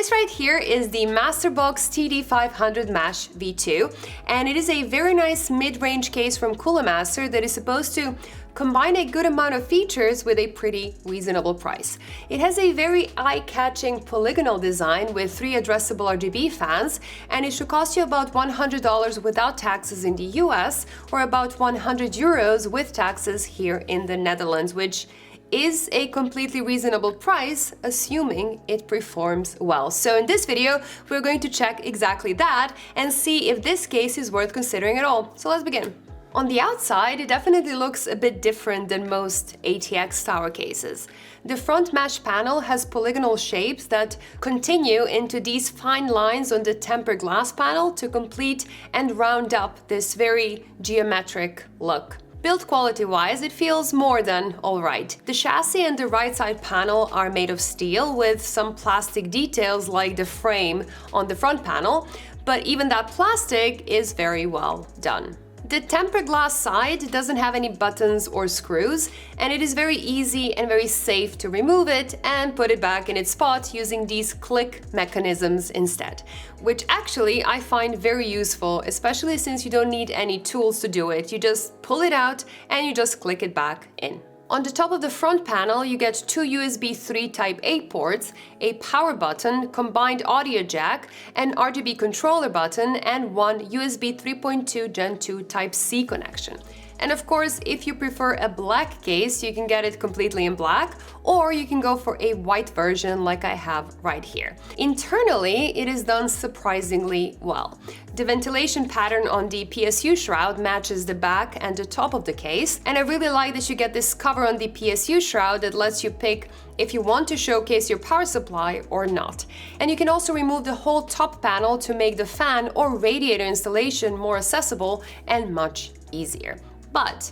This right here is the MasterBox TD500 Mesh V2, and it is a very nice mid-range case from Cooler Master that is supposed to combine a good amount of features with a pretty reasonable price. It has a very eye-catching polygonal design with 3 addressable RGB fans, and it should cost you about $100 without taxes in the US, or about 100 euros with taxes here in the Netherlands, which is a completely reasonable price, assuming it performs well. So in this video, we're going to check exactly that and see if this case is worth considering at all. So let's begin. On the outside, it definitely looks a bit different than most ATX tower cases. The front mesh panel has polygonal shapes that continue into these fine lines on the tempered glass panel to complete and round up this very geometric look. Build quality-wise, it feels more than alright. The chassis and the right side panel are made of steel with some plastic details like the frame on the front panel, but even that plastic is very well done. The tempered glass side doesn't have any buttons or screws, and it is very easy and very safe to remove it and put it back in its spot using these click mechanisms instead, which actually I find very useful, especially since you don't need any tools to do it. You just pull it out and you just click it back in. On the top of the front panel, you get 2 USB 3 Type A ports, a power button, combined audio jack, an RGB controller button, and 1 USB 3.2 Gen 2 Type C connection. And of course, if you prefer a black case, you can get it completely in black, or you can go for a white version like I have right here. Internally, it is done surprisingly well. The ventilation pattern on the PSU shroud matches the back and the top of the case, and I really like that you get this cover on the PSU shroud that lets you pick if you want to showcase your power supply or not. And you can also remove the whole top panel to make the fan or radiator installation more accessible and much easier. But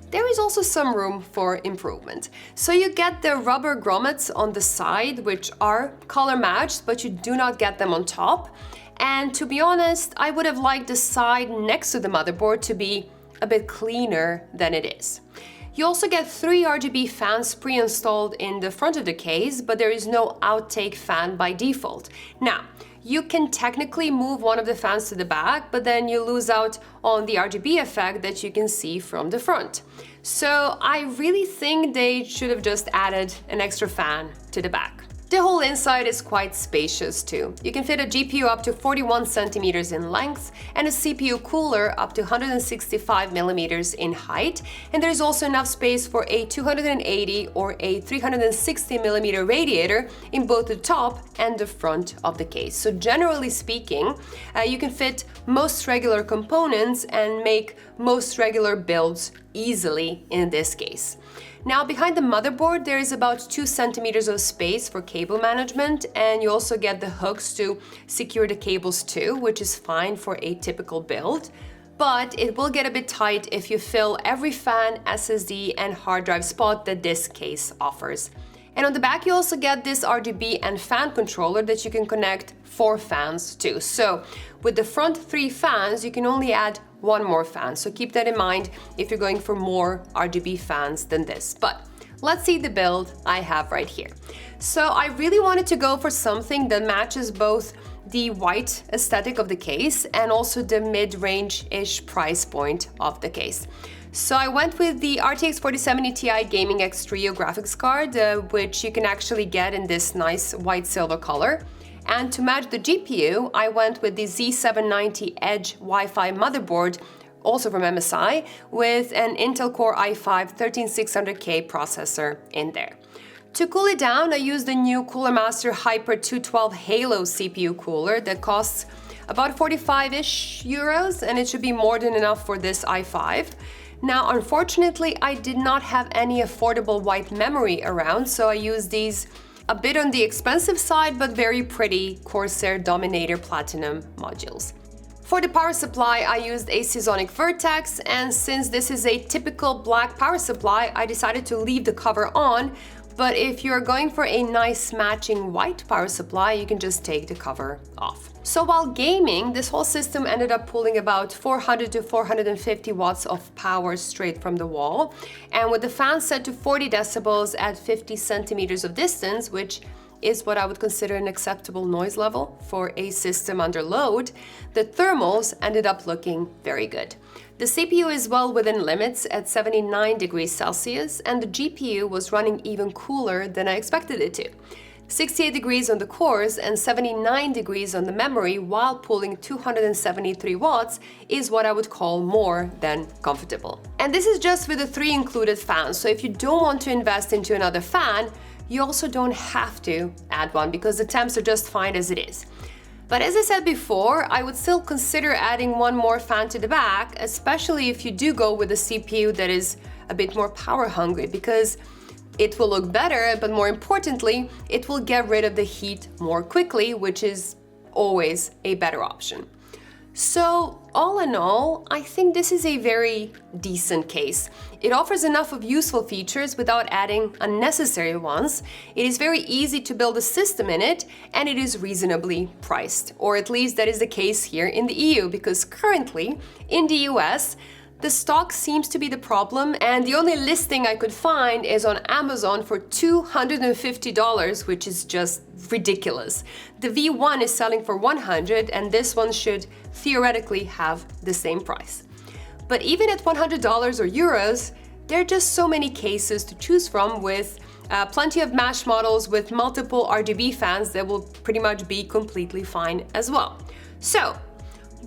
there is also some room for improvement. So you get the rubber grommets on the side, which are color matched, but you do not get them on top. And to be honest, I would have liked the side next to the motherboard to be a bit cleaner than it is. You also get 3 RGB fans pre-installed in the front of the case, but there is no outtake fan by default. Now, you can technically move one of the fans to the back, but then you lose out on the RGB effect that you can see from the front. So I really think they should have just added an extra fan to the back. The whole inside is quite spacious too. You can fit a GPU up to 41 centimeters in length and a CPU cooler up to 165 millimeters in height, and there's also enough space for a 280 or a 360 millimeter radiator in both the top and the front of the case. So generally speaking, you can fit most regular components and make most regular builds easily in this case. Now, behind the motherboard, there is about 2 centimeters of space for cable management, and you also get the hooks to secure the cables too, which is fine for a typical build. But it will get a bit tight if you fill every fan, SSD, and hard drive spot that this case offers. And on the back, you also get this RGB and fan controller that you can connect 4 fans to. So with the front 3 fans, you can only add 1 more fan. So keep that in mind if you're going for more RGB fans than this. But let's see the build I have right here. So I really wanted to go for something that matches both the white aesthetic of the case and also the mid-range-ish price point of the case. So I went with the RTX 4070 Ti Gaming X Trio graphics card, which you can actually get in this nice white silver color. And to match the GPU, I went with the Z790 Edge Wi-Fi motherboard, also from MSI, with an Intel Core i5 13600K processor in there. To cool it down, I used the new Cooler Master Hyper 212 Halo CPU cooler that costs about 45-ish euros, and it should be more than enough for this i5. Now, unfortunately, I did not have any affordable white memory around, so I used these a bit on the expensive side, but very pretty Corsair Dominator Platinum modules. For the power supply, I used a Seasonic Vertex, and since this is a typical black power supply, I decided to leave the cover on, but if you're going for a nice matching white power supply, you can just take the cover off. So while gaming, this whole system ended up pulling about 400 to 450 watts of power straight from the wall, and with the fan set to 40 decibels at 50 centimeters of distance, which is what I would consider an acceptable noise level for a system under load, the thermals ended up looking very good. The CPU is well within limits at 79 degrees Celsius, and the GPU was running even cooler than I expected it to. 68 degrees on the cores and 79 degrees on the memory while pulling 273 watts is what I would call more than comfortable. And this is just with the 3 included fans, so if you don't want to invest into another fan, you also don't have to add one because the temps are just fine as it is. But as I said before, I would still consider adding one more fan to the back, especially if you do go with a CPU that is a bit more power hungry, because it will look better, but more importantly, it will get rid of the heat more quickly, which is always a better option. So all in all, I think this is a very decent case. It offers enough of useful features without adding unnecessary ones. It is very easy to build a system in it, and it is reasonably priced. Or at least that is the case here in the EU, because currently in the US, the stock seems to be the problem, and the only listing I could find is on Amazon for $250, which is just ridiculous. The V1 is selling for $100, and this one should theoretically have the same price. But even at $100 or euros, there are just so many cases to choose from, with plenty of mash models with multiple RGB fans that will pretty much be completely fine as well. So,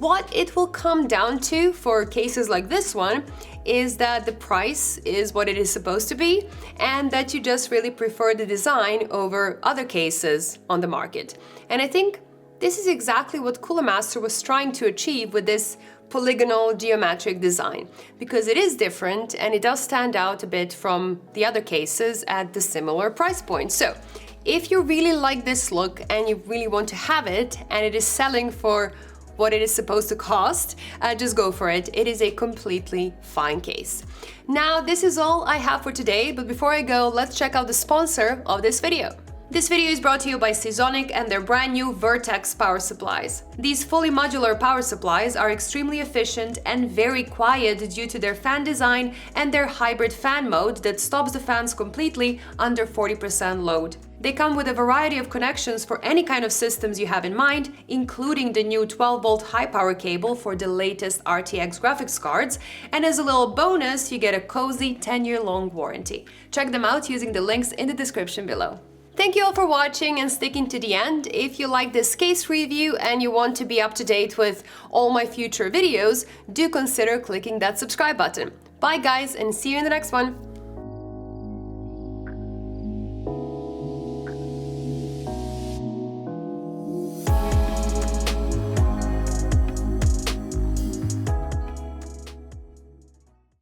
what it will come down to for cases like this one is that the price is what it is supposed to be, and that you just really prefer the design over other cases on the market. And I think this is exactly what Cooler Master was trying to achieve with this polygonal geometric design, because it is different and it does stand out a bit from the other cases at the similar price point. So if you really like this look and you really want to have it, and it is selling for what it is supposed to cost, just go for it. It is a completely fine case. Now, this is all I have for today, but before I go, let's check out the sponsor of this video. This video is brought to you by Seasonic and their brand new Vertex power supplies. These fully modular power supplies are extremely efficient and very quiet due to their fan design and their hybrid fan mode that stops the fans completely under 40% load. They come with a variety of connections for any kind of systems you have in mind, including the new 12-volt high-power cable for the latest RTX graphics cards, and as a little bonus, you get a cozy 10-year-long warranty. Check them out using the links in the description below. Thank you all for watching and sticking to the end. If you like this case review and you want to be up to date with all my future videos, do consider clicking that subscribe button. Bye guys, and see you in the next one!